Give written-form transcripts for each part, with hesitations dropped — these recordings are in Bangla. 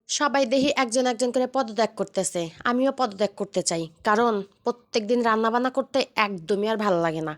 সবাই দেখি একজন একজন করে পদত্যাগ করতেছে। আমিও পদত্যাগ করতে চাই। কারণ প্রত্যেকদিন রান্নাবান্না করতে একদমই আর ভালো লাগে না।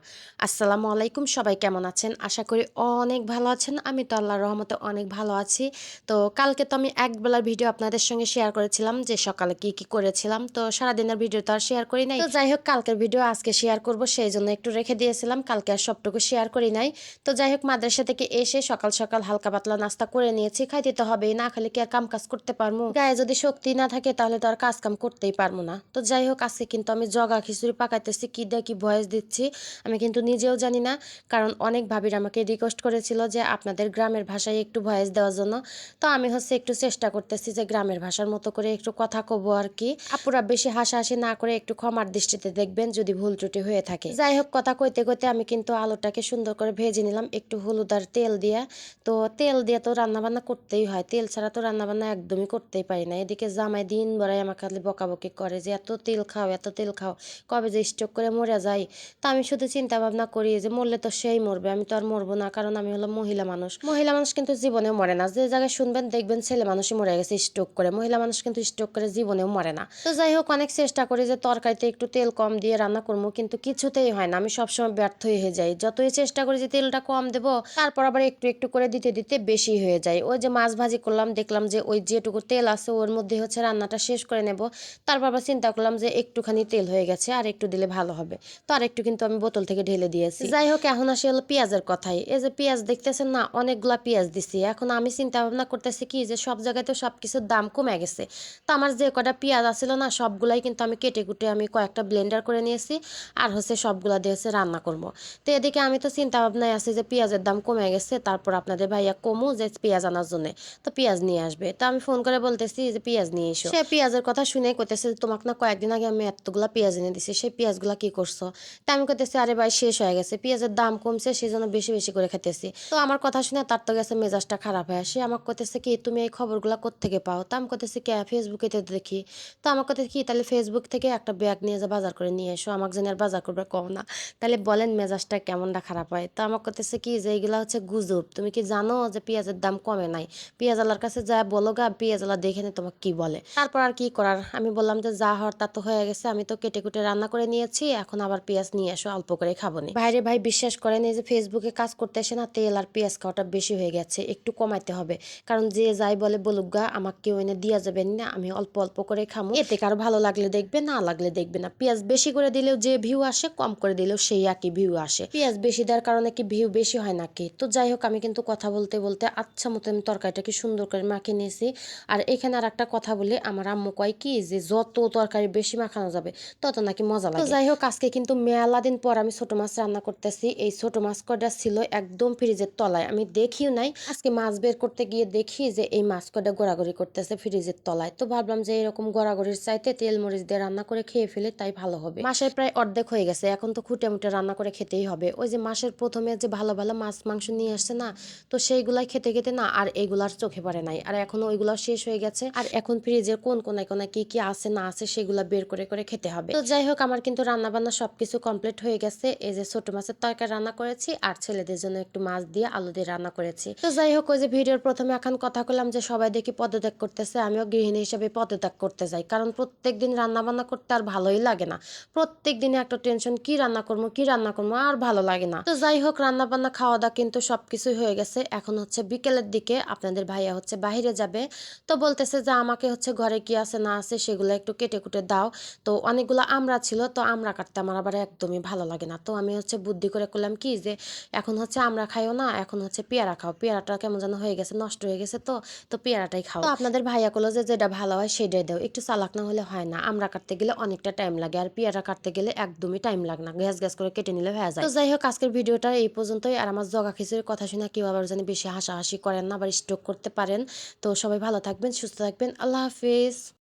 আসসালামু আলাইকুম, সবাই কেমন আছেন? আশা করি অনেক ভালো আছেন। আমি তো আল্লাহর রহমতে অনেক ভালো আছি। তো কালকে তো আমি একবেলার ভিডিও আপনাদের সঙ্গে শেয়ার করেছিলাম যে সকালে কি করেছিলাম। তো সারাদিনের ভিডিও তো আর শেয়ার করি নাই। তো যাই হোক, কালকের ভিডিও আজকে শেয়ার করব, সেই জন্য একটু রেখে দিয়েছিলাম। কালকে আর সবটুকু শেয়ার করি নাই। তো যাই হোক, মাদ্রাসা থেকে এসে সকাল সকাল হালকা পাতলা নাস্তা করে নিয়েছি। খাইতে তো হবেই, না খেলে কি আর কাম কাজ করতে পারবো? গায়ে যদি শক্তি না থাকে তাহলে তো আর কাজ কাম করতেই পারবো না। তো যাই হোক, আজকে কিন্তু আমি জগা খিচুড়ি পাকাইতেছি। কি দিয়ে কি ভয়েস দিচ্ছি আমি কিন্তু নিজেও জানি না। কারণ অনেক ভাবির আমাকে রিকোয়েস্ট করেছিল যে আপনাদের গ্রামের ভাষায় একটু ভয়েস দেওয়ার জন্য। তো আমি একটু চেষ্টা করতেছি যে গ্রামের ভাষার মতো করে একটু কথা কব আর কি। আপুরা বেশি হাসাহাসি না করে একটু ক্ষমার দৃষ্টিতে দেখবেন যদি ভুল ত্রুটি হয়ে থাকে। যাই হোক, কথা কইতে কইতে আমি কিন্তু আলুটাকে সুন্দর করে ভেজে নিলাম একটু হলুদ আর তেল দিয়ে। তো তেল দিয়ে তো রান্নাবান্না করতেই হয়, তেল ছাড়া তো রান্নাবান্না একদমই করতেই পারি না। এদিকে জামাই দিন ভরাই আমাকে খালি বকাবকি করে যে এত তেল খাও এত তেল খাও, কবে যে স্ট্রোক করে মরে যায়। তা আমি শুধু চিন্তা ভাবনা করি যে মরলে তো সেই মরবে, আমি তো আর মরবো না, কারণ আমি হলো মহিলা মানুষ। মহিলা মানুষ কিন্তু জীবনেও মরে না। যে জায়গায় শুনবেন দেখবেন ছেলে মানুষই মরে গেছে স্ট্রোক করে, মহিলা মানুষ কিন্তু স্ট্রোক করে জীবনেও মরে না। তো যাই হোক, অনেক চেষ্টা করি যে তরকারিতে একটু তেল কম দিয়ে রান্না করবো, কিন্তু কিছুতেই হয় না। আমি সবসময় ব্যর্থ হয়ে যাই। যতই চেষ্টা করি যে তেলটা কম দেবো, তারপর আবার একটু একটু করে দিতে দিতে বেশি হয়ে যায়। ওই যে মাছ ভাজি করলাম, দেখলাম যে ওই যেটুকু তেল আছে ওর মধ্যে রান্নাটা শেষ করে নেব। তারপর আবার চিন্তা করলাম যে একটুখানি তেল হয়ে গেছে, আর একটু দিলে ভালো হবে। তো আর একটু কিন্তু আমি বোতল থেকে ঢেলে দিয়েছি। যাই হোক, এখন আসি হলো পেঁয়াজের কথাই। এই যে পেঁয়াজ দেখতেছেন না, অনেকগুলা পেঁয়াজ দিছি। এখন আমি চিন্তা ভাবনা করতেছি কি যে সব জায়গায় তো সবকিছুর দাম কমে গেছে। তো আমার যে কটা পেঁয়াজ আছিল না, সবগুলাই কিন্তু আমি কেটে কুটে আমি কয়েকটা ব্লেন্ডার করে নিয়েছি। আর সবগুলা দিয়ে রান্না করবো। তো এদিকে আমি তো চিন্তা ভাবনায় আছি যে পেঁয়াজের দাম কমে গেছে, তারপর আপনাদের ভাইয়া কমু যে পেঁয়াজ আনার জন্য। তো পেঁয়াজ নিয়ে আসবে। তো আমি ফোন করে বলতেছি যে পেঁয়াজ নিয়ে এসো। সে পেঁয়াজের কথা শুনে কইতেছে তোমাকে না কয়েকদিন আগে আমি এতগুলা পেঁয়াজ এনে দিছি, সেই পেঁয়াজগুলা কি করছো? তা আমি কইতেছি আরে ভাই শেষ হয়ে গেছে, পেঁয়াজের দাম কমছে সেই জন্য বেশি বেশি করে খেতেছি। তো আমার কথা শুনে তার তো গেছে মেজাজটা খারাপ হয়ে আসে। আমাকে কইতেছে কি তুমি এই খবরগুলা কোত্থেকে পাও? তা আমি কইতেছি কে ফেসবুকে তো দেখি। তো আমার কথা কি তাহলে ফেসবুক থেকে একটা ব্যাগ নিয়ে যা বাজার করে নিয়ে এসো, আমাকে যেন আর বাজার করবে কও না। তাহলে বলেন মেজাজটা কেমনটা খারাপ হয়। তো আমার করতেছে কি যে এইগুলা গুজব, তুমি কি জানো যে পেঁয়াজের দাম কমে নাই? পেঁয়াজওয়ালার কাছে যা বলো গা, পেঁয়াজওয়ালা দেখে নে তোমাকে কি বলে। তারপর আর কি করার, আমি বললাম যে যা হওয়ার তা তো হয়ে গেছে, আমি তো কেটে কুটে রান্না করে নিয়েছি, এখন আবার পেঁয়াজ নিয়ে এসো, অল্প করে খাবো নি। ভাইরে ভাই, বিশ্বাস করেন এই যে ফেসবুকে কাজ করতে এসে না তেল আর পেঁয়াজ খাওয়াটা বেশি হয়ে গেছে, একটু কমাইতে হবে। কারণ যে যাই বলে বলুক গা, আমাকে কেউ এনে দিয়া যাবেন না, আমি অল্প অল্প করে খামো। এতে কারো ভালো লাগলে দেখবে, না লাগলে দেখবে না। পেঁয়াজ বেশি করে দিলেও যে ভিউ আসে, কম করে দিলেও সেই একই ভিউ আসে। পেঁয়াজ বেশি দেওয়ার কারণে কি ভিউ বেশি হয় নাকি? তো যাই হোক, আমি কিন্তু কথা বলতে বলতে আচ্ছা মতো আমি তরকারিটাকে সুন্দর করে মাখিয়ে নিয়েছি। আর এখানে আর একটা কথা বলি, আমার আম্মু কয় কি যে যত তরকারি বেশি মাখানো যাবে তত নাকি মজা লাগে। তো যাই হোক, আজকে কিন্তু মেলা দিন পর আমি ছোট মাছ রান্না করতেছি। এই ছোট মাছ কয়টা ছিল একদম ফ্রিজের তলায়, আমি দেখিও নাই। আজকে মাছ বের করতে গিয়ে দেখি যে এই মাছ কয়টা গড়াগড়ি করতেছে ফ্রিজের তলায়। তো ভাবলাম যে এরকম গড়াগড়ির চাইতে তেল মরিচ দিয়ে রান্না করে খেয়ে ফেলে তাই ভালো হবে। মাসের প্রায় অর্ধেক হয়ে গেছে, এখন তো খুঁটে মুটে রান্না করে খেতেই হবে। ওই যে মাসের প্রথমে যে ভালো ভালো মাছ মাংস নিয়ে আসছে না, তো সেইগুলাই খেতে খেতে না আর এগুলার চোখে পড়ে নাই। আর এখন ওইগুলো শেষ হয়ে গেছে, আর এখন ফ্রিজের কোন কোনায় কোনায় কি কি আছে না আছে সেগুলা বের করে করে খেতে হবে। তো যাই হোক, আমার কিন্তু রান্না বান্না সবকিছু কমপ্লিট হয়ে গেছে। এই যে ছোট মাছের তরকারি রান্না করেছি, আর ছেলেদের জন্য একটু মাছ দিয়ে আলু দিয়ে রান্না করেছি। তো যাই হোক, ওই যে ভিডিওর প্রথমে এখন কথা বললাম যে সবাই দেখি পদত্যাগ করতেছে, আমিও গৃহিণী হিসেবে পদত্যাগ করতে চাই। কারণ প্রত্যেক দিন রান্না বান্না করতে আর ভালোই লাগে না। প্রত্যেক দিনে একটা টেনশন, কি রান্না করবো কি রান্না করবো, আর ভালো লাগে না। তো যাই হোক, রান্না বান্না খাওয়া দাওয়া কিন্তু সবকিছুই হয়ে গেছে। এখন বিকেলের দিকে আপনাদের ভাইয়া বাহিরে যাবে। তো বলতেছে যে আমাকে ঘরে কি আছে না আছে সেগুলো একটু কেটে কুটে দাও। তো অনেকগুলো আমরা ছিল, তো আমরা কাটতে আমার আবার একদমই ভালো লাগে না। তো আমি বুদ্ধি করে করলাম কি যে এখন আমরা খাইও না, এখন পেয়ারা খাও। পেয়ারাটা কেমন যেন হয়ে গেছে, নষ্ট হয়ে গেছে। তো তো পেয়ারাটাই খাও। তো আপনাদের ভাইয়া করলো যে যেটা ভালো হয় সেটাই দাও, একটু চালাক না হলে হয় না। আমরা কাটতে গেলে অনেকটা টাইম লাগে, আর পেয়ারা কাটতে গেলে একদমই টাইম লাগে না, গ্যাস গ্যাস করে কেটে নিলে হয়ে যায়। তো যাই হোক, আজকের ভিডিওটা এই পর্যন্তই। আর আমার জগা খিচুড়ির কথা শুনে কেউ আবার জানি বেশি হাসাহাসি করেন না, আবার স্ট্রোক করতে পারেন। তো সবাই ভালো থাকবেন, সুস্থ থাকবেন। আল্লাহ হাফিজ।